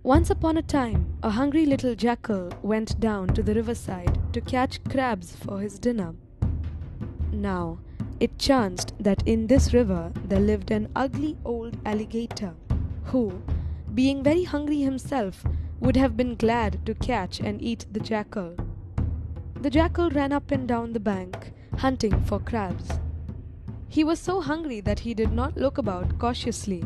Once upon a time, a hungry little jackal went down to the riverside to catch crabs for his dinner. Now, it chanced that in this river there lived an ugly old alligator, who, being very hungry himself, would have been glad to catch and eat the jackal. The jackal ran up and down the bank, hunting for crabs. He was so hungry that he did not look about cautiously.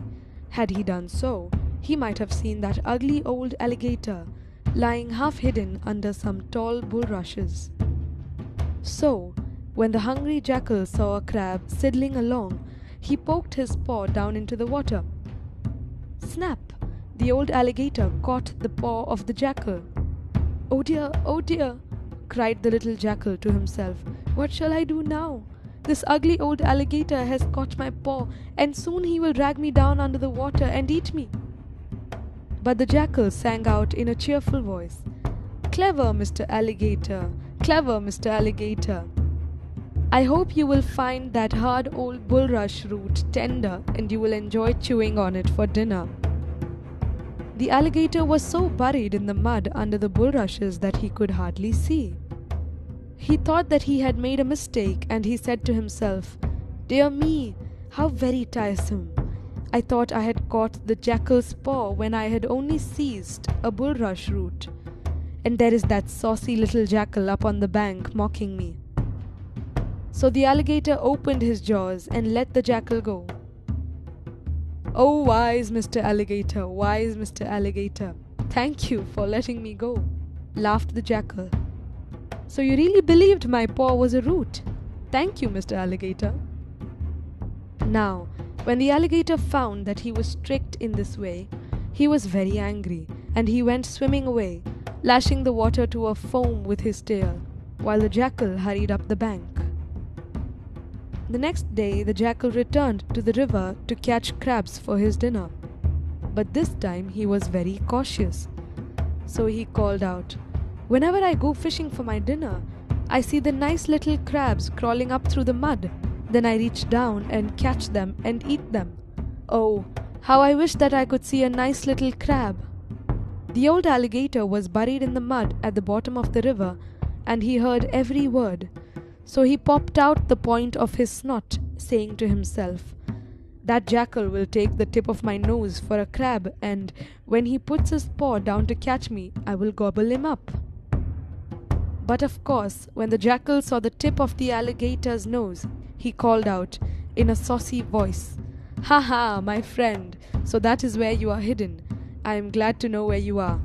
Had he done so, he might have seen that ugly old alligator lying half hidden under some tall bulrushes. So, when the hungry jackal saw a crab sidling along, he poked his paw down into the water. Snap! The old alligator caught the paw of the jackal. Oh dear, cried the little jackal to himself. What shall I do now? This ugly old alligator has caught my paw, and soon he will drag me down under the water and eat me. But the jackal sang out in a cheerful voice, Clever Mr. Alligator, clever Mr. Alligator. I hope you will find that hard old bulrush root tender and you will enjoy chewing on it for dinner. The alligator was so buried in the mud under the bulrushes that he could hardly see. He thought that he had made a mistake, and he said to himself, Dear me, how very tiresome. I thought I had caught the jackal's paw when I had only seized a bulrush root. And there is that saucy little jackal up on the bank mocking me. So the alligator opened his jaws and let the jackal go. Oh, wise Mr. Alligator, wise Mr. Alligator, thank you for letting me go, laughed the jackal. So you really believed my paw was a root? Thank you, Mr. Alligator. Now, when the alligator found that he was tricked in this way, he was very angry, and he went swimming away, lashing the water to a foam with his tail, while the jackal hurried up the bank. The next day the jackal returned to the river to catch crabs for his dinner. But this time he was very cautious. So he called out, Whenever I go fishing for my dinner, I see the nice little crabs crawling up through the mud. Then I reach down and catch them and eat them. Oh, how I wish that I could see a nice little crab. The old alligator was buried in the mud at the bottom of the river, and he heard every word. So he popped out the point of his snot, saying to himself, That jackal will take the tip of my nose for a crab, and when he puts his paw down to catch me, I will gobble him up. But of course, when the jackal saw the tip of the alligator's nose, he called out in a saucy voice, Ha ha, my friend, so that is where you are hidden. I am glad to know where you are.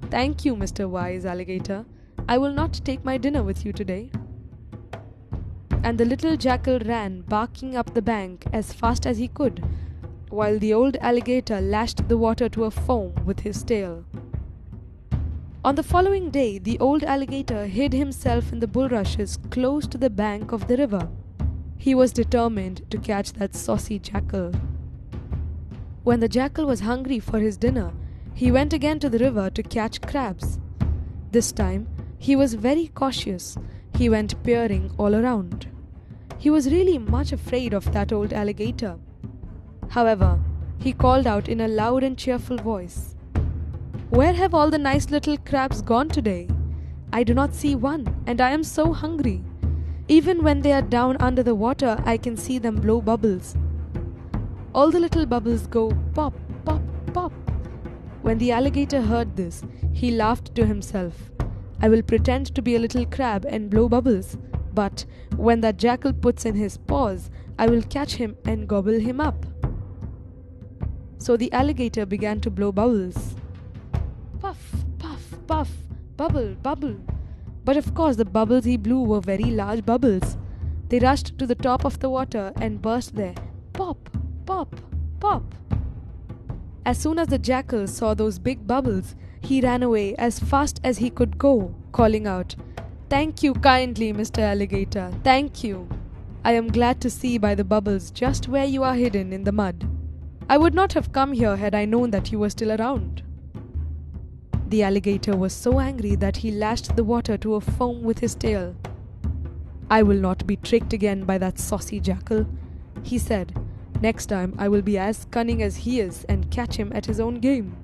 Thank you, Mr. Wise Alligator. I will not take my dinner with you today. And the little jackal ran barking up the bank as fast as he could, while the old alligator lashed the water to a foam with his tail. On the following day, the old alligator hid himself in the bulrushes close to the bank of the river. He was determined to catch that saucy jackal. When the jackal was hungry for his dinner, he went again to the river to catch crabs. This time, he was very cautious. He went peering all around. He was really much afraid of that old alligator. However, he called out in a loud and cheerful voice, Where have all the nice little crabs gone today? I do not see one, and I am so hungry. Even when they are down under the water, I can see them blow bubbles. All the little bubbles go pop, pop, pop. When the alligator heard this, he laughed to himself. I will pretend to be a little crab and blow bubbles, but when that jackal puts in his paws, I will catch him and gobble him up. So the alligator began to blow bubbles. Puff, puff, puff, bubble, bubble. But of course the bubbles he blew were very large bubbles. They rushed to the top of the water and burst there. Pop, pop, pop. As soon as the jackal saw those big bubbles, he ran away as fast as he could go, calling out, Thank you kindly, Mr. Alligator, thank you. I am glad to see by the bubbles just where you are hidden in the mud. I would not have come here had I known that you were still around. The alligator was so angry that he lashed the water to a foam with his tail. I will not be tricked again by that saucy jackal, he said. Next time I will be as cunning as he is and catch him at his own game.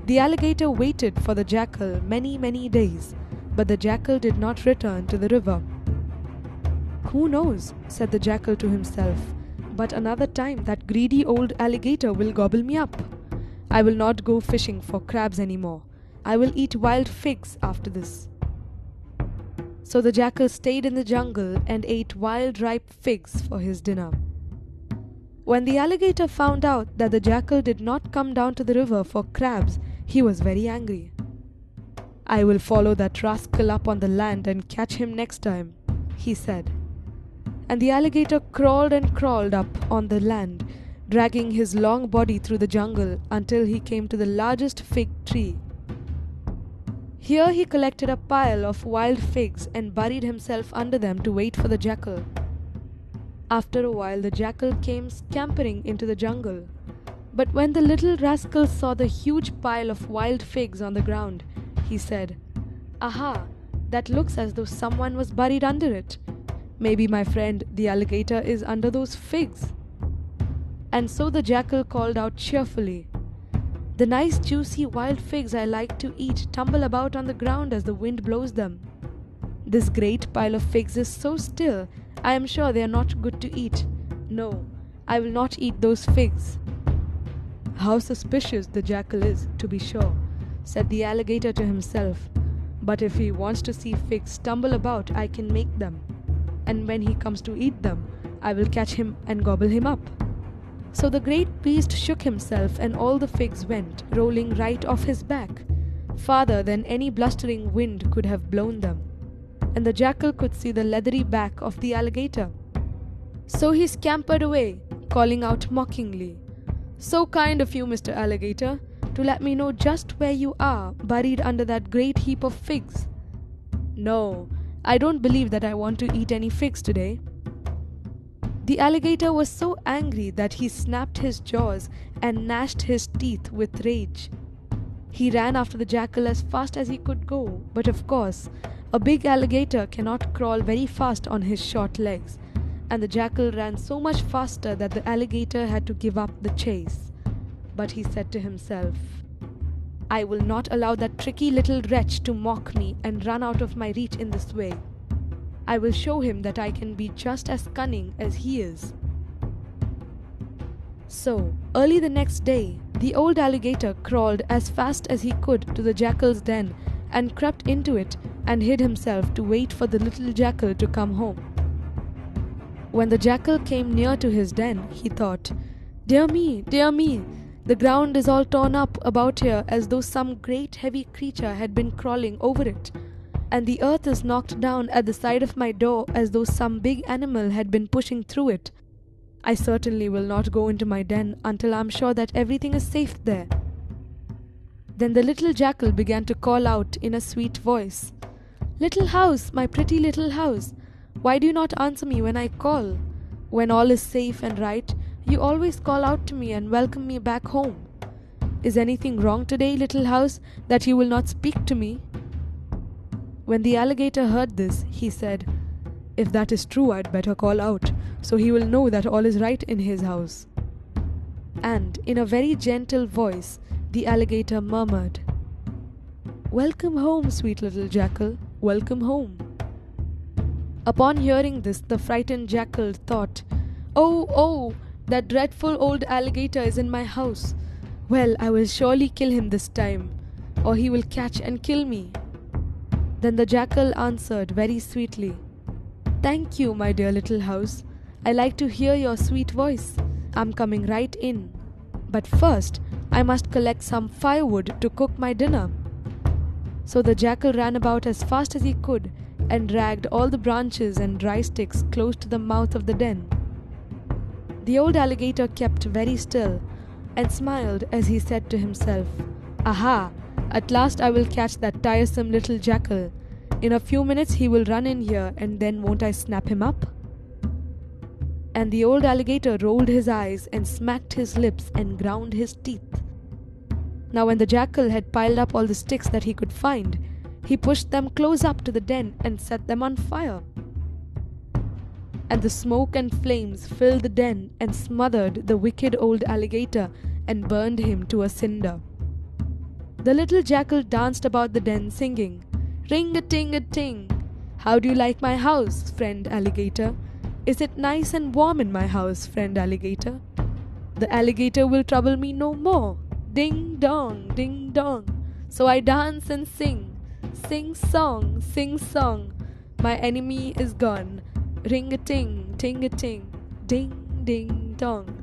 The alligator waited for the jackal many days, but the jackal did not return to the river. "Who knows," said the jackal to himself, "but another time that greedy old alligator will gobble me up. I will not go fishing for crabs anymore. I will eat wild figs after this." So the jackal stayed in the jungle and ate wild ripe figs for his dinner. When the alligator found out that the jackal did not come down to the river for crabs, he was very angry. "I will follow that rascal up on the land and catch him next time," he said. And the alligator crawled and crawled up on the land, dragging his long body through the jungle until he came to the largest fig tree. Here he collected a pile of wild figs and buried himself under them to wait for the jackal. After a while, the jackal came scampering into the jungle. But when the little rascal saw the huge pile of wild figs on the ground, he said, "Aha, that looks as though someone was buried under it. Maybe my friend the alligator is under those figs." And so the jackal called out cheerfully, "The nice juicy wild figs I like to eat tumble about on the ground as the wind blows them. This great pile of figs is so still, I am sure they are not good to eat. No, I will not eat those figs." "How suspicious the jackal is, to be sure," said the alligator to himself. "But if he wants to see figs tumble about, I can make them. And when he comes to eat them, I will catch him and gobble him up." So the great beast shook himself, and all the figs went, rolling right off his back, farther than any blustering wind could have blown them. And the jackal could see the leathery back of the alligator. So he scampered away, calling out mockingly, "So kind of you, Mr. Alligator, to let me know just where you are, buried under that great heap of figs. No, I don't believe that I want to eat any figs today." The alligator was so angry that he snapped his jaws and gnashed his teeth with rage. He ran after the jackal as fast as he could go, but of course, a big alligator cannot crawl very fast on his short legs, and the jackal ran so much faster that the alligator had to give up the chase. But he said to himself, "I will not allow that tricky little wretch to mock me and run out of my reach in this way. I will show him that I can be just as cunning as he is." So, early the next day, the old alligator crawled as fast as he could to the jackal's den and crept into it and hid himself to wait for the little jackal to come home. When the jackal came near to his den, he thought, dear me, the ground is all torn up about here as though some great heavy creature had been crawling over it, and the earth is knocked down at the side of my door as though some big animal had been pushing through it. I certainly will not go into my den until I am sure that everything is safe there." Then the little jackal began to call out in a sweet voice, "Little house, my pretty little house, why do you not answer me when I call? When all is safe and right, you always call out to me and welcome me back home. Is anything wrong today, little house, that you will not speak to me?" When the alligator heard this, he said, "If that is true, I'd better call out, so he will know that all is right in his house." And in a very gentle voice, the alligator murmured, "Welcome home, sweet little jackal, welcome home." Upon hearing this, the frightened jackal thought, Oh, that dreadful old alligator is in my house. Well, I will surely kill him this time, or he will catch and kill me." Then the jackal answered very sweetly, "Thank you, my dear little house. I like to hear your sweet voice. I'm coming right in. But first, I must collect some firewood to cook my dinner." So the jackal ran about as fast as he could and dragged all the branches and dry sticks close to the mouth of the den. The old alligator kept very still and smiled as he said to himself, "Aha! At last I will catch that tiresome little jackal. In a few minutes he will run in here, and then won't I snap him up?" And the old alligator rolled his eyes and smacked his lips and ground his teeth. Now when the jackal had piled up all the sticks that he could find, he pushed them close up to the den and set them on fire. And the smoke and flames filled the den and smothered the wicked old alligator and burned him to a cinder. The little jackal danced about the den singing, "Ring-a-ting-a-ting. How do you like my house, friend alligator? Is it nice and warm in my house, friend alligator? The alligator will trouble me no more. Ding dong, ding dong. So I dance and sing. Sing song, sing song. My enemy is gone. Ring-a-ting, ting-a-ting. Ding ding dong."